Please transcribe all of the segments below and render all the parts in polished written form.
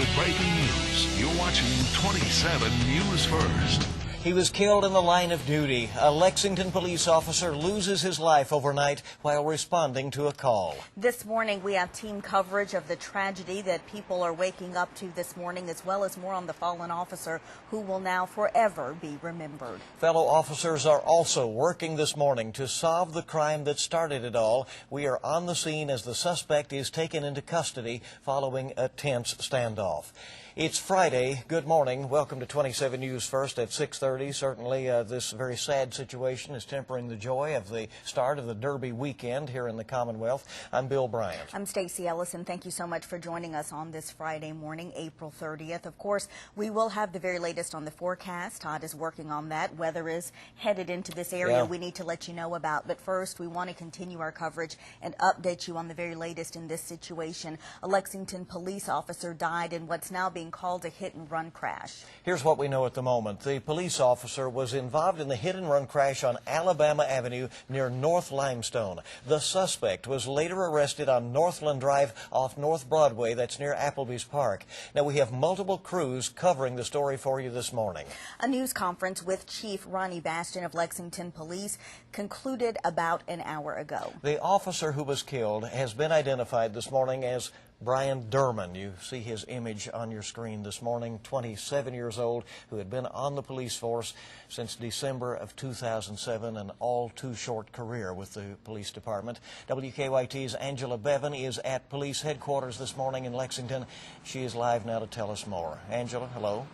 with breaking news. You're watching 27 News First. He was killed in the line of duty. A Lexington police officer loses his life overnight while responding to a call. This morning we have team coverage of the tragedy that people are waking up to this morning, as well as more on the fallen officer who will now forever be remembered. Fellow officers are also working this morning to solve the crime that started it all. We are on the scene as the suspect is taken into custody following a tense standoff. It's Friday. Good morning. Welcome to 27 News First at 6:30. Certainly this very sad situation is tempering the joy of the start of the Derby weekend here in the Commonwealth. I'm Bill Bryant. I'm Stacey Ellison. Thank you so much for joining us on this Friday morning, April 30th. Of course, we will have the very latest on the forecast. Todd is working on that. Weather is headed into this area we need to let you know about. But first, we want to continue our coverage and update you on the very latest in this situation. A Lexington police officer died in what's now being called a hit-and-run crash. Here's what we know at the moment. The police officer was involved in the hit-and-run crash on Alabama Avenue near North Limestone. The suspect was later arrested on Northland Drive off North Broadway, that's near Applebee's Park. Now, we have multiple crews covering the story for you this morning. A news conference with Chief Ronnie Bastion of Lexington Police concluded about an hour ago. The officer who was killed has been identified this morning as Brian Durman. You see his image on your screen this morning, 27 years old, who had been on the police force since December of 2007, an all-too-short career with the police department. WKYT's Angela Bevan is at police headquarters this morning in Lexington. She is live now to tell us more. Angela, hello.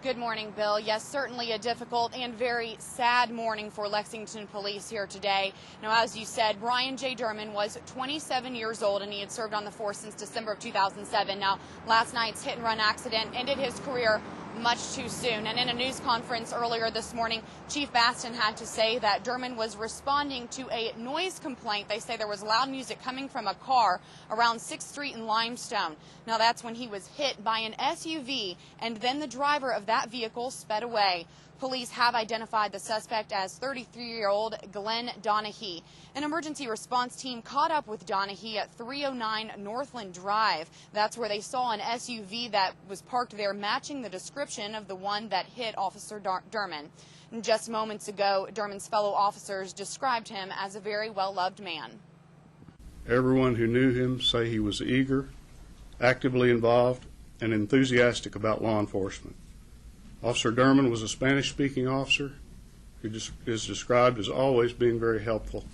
Good morning, Bill. Yes, certainly a difficult and very sad morning for Lexington police here today. Now, as you said, Brian J. Durman was 27 years old, and he had served on the force since December of 2007. Now, last night's hit-and-run accident ended his career much too soon. And in a news conference earlier this morning, Chief Baston had to say that Durman was responding to a noise complaint. They say there was loud music coming from a car around 6th Street in Limestone. Now, that's when he was hit by an SUV, and then the driver of that vehicle sped away. Police have identified the suspect as 33-year-old Glenn Donahue. An emergency response team caught up with Donahue at 309 Northland Drive. That's where they saw an SUV that was parked there matching the description of the one that hit Officer Durman. And just moments ago, Durman's fellow officers described him as a very well-loved man. Everyone who knew him say he was eager, actively involved, and enthusiastic about law enforcement. Officer Durman was a Spanish-speaking officer who is described as always being very helpful.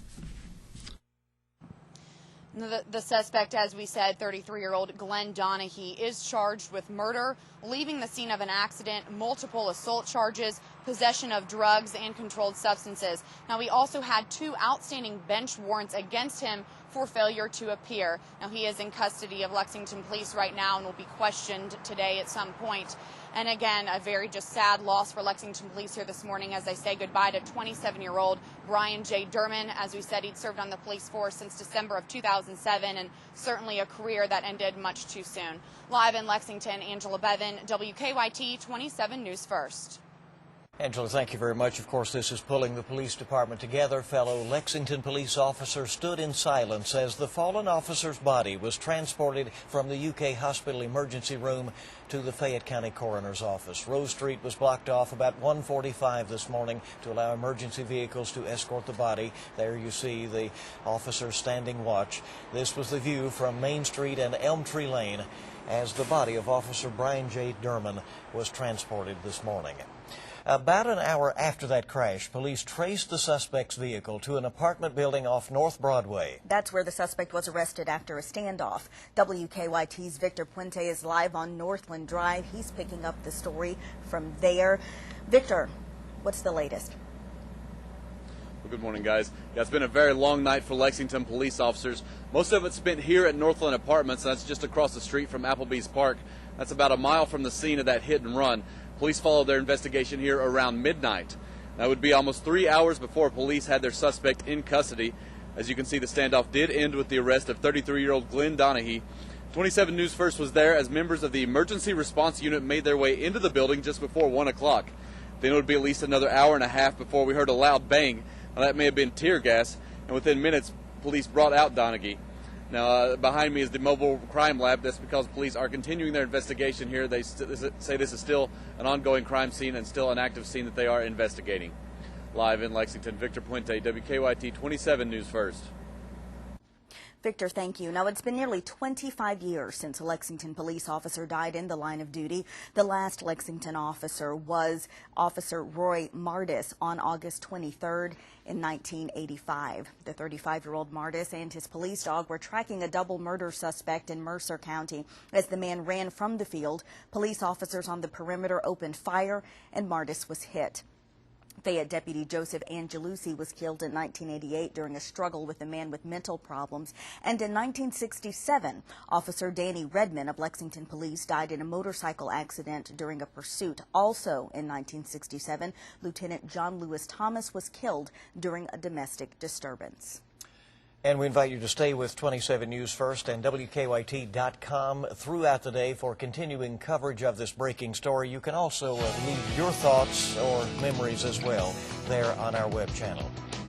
The suspect, as we said, 33-year-old Glenn Donahue, is charged with murder, leaving the scene of an accident, multiple assault charges, possession of drugs, and controlled substances. Now, he also had 2 outstanding bench warrants against him for failure to appear. Now, he is in custody of Lexington Police right now and will be questioned today at some point. And again, a very just sad loss for Lexington Police here this morning as they say goodbye to 27-year-old Brian J. Durman. As we said, he'd served on the police force since December of 2007, and certainly a career that ended much too soon. Live in Lexington, Angela Bevan, WKYT 27 News First. Angela, thank you very much. Of course, this is pulling the police department together. Fellow Lexington police officers stood in silence as the fallen officer's body was transported from the UK hospital emergency room to the Fayette County Coroner's office. Rose Street was blocked off about 1:45 this morning to allow emergency vehicles to escort the body. There you see the officers standing watch. This was the view from Main Street and Elm Tree Lane as the body of Officer Brian J. Durman was transported this morning. About an hour after that crash, police traced the suspect's vehicle to an apartment building off North Broadway. That's where the suspect was arrested after a standoff. WKYT's Victor Puente is live on Northland Drive. He's picking up the story from there. Victor, what's the latest? Well, good morning, guys. Yeah, it's been a very long night for Lexington police officers. Most of it spent here at Northland Apartments. That's just across the street from Applebee's Park. That's about a mile from the scene of that hit and run. Police followed their investigation here around midnight. That would be almost 3 hours before police had their suspect in custody. As you can see, the standoff did end with the arrest of 33-year-old Glenn Donahue. 27 News First was there as members of the emergency response unit made their way into the building just before 1 o'clock. Then it would be at least another hour and a half before we heard a loud bang. Now, that may have been tear gas, and within minutes, police brought out Donahue. Now, behind me is the mobile crime lab. That's because police are continuing their investigation here. They say this is still an ongoing crime scene and still an active scene that they are investigating. Live in Lexington, Victor Puente, WKYT 27 News First. Victor, thank you. Now, it's been nearly 25 years since a Lexington police officer died in the line of duty. The last Lexington officer was Officer Roy Martis on August 23rd in 1985. The 35-year-old Martis and his police dog were tracking a double murder suspect in Mercer County. As the man ran from the field, police officers on the perimeter opened fire and Martis was hit. Fayette Deputy Joseph Angelucci was killed in 1988 during a struggle with a man with mental problems. And in 1967, Officer Danny Redman of Lexington Police died in a motorcycle accident during a pursuit. Also in 1967, Lieutenant John Lewis Thomas was killed during a domestic disturbance. And we invite you to stay with 27 News First and WKYT.com throughout the day for continuing coverage of this breaking story. You can also leave your thoughts or memories as well there on our web channel.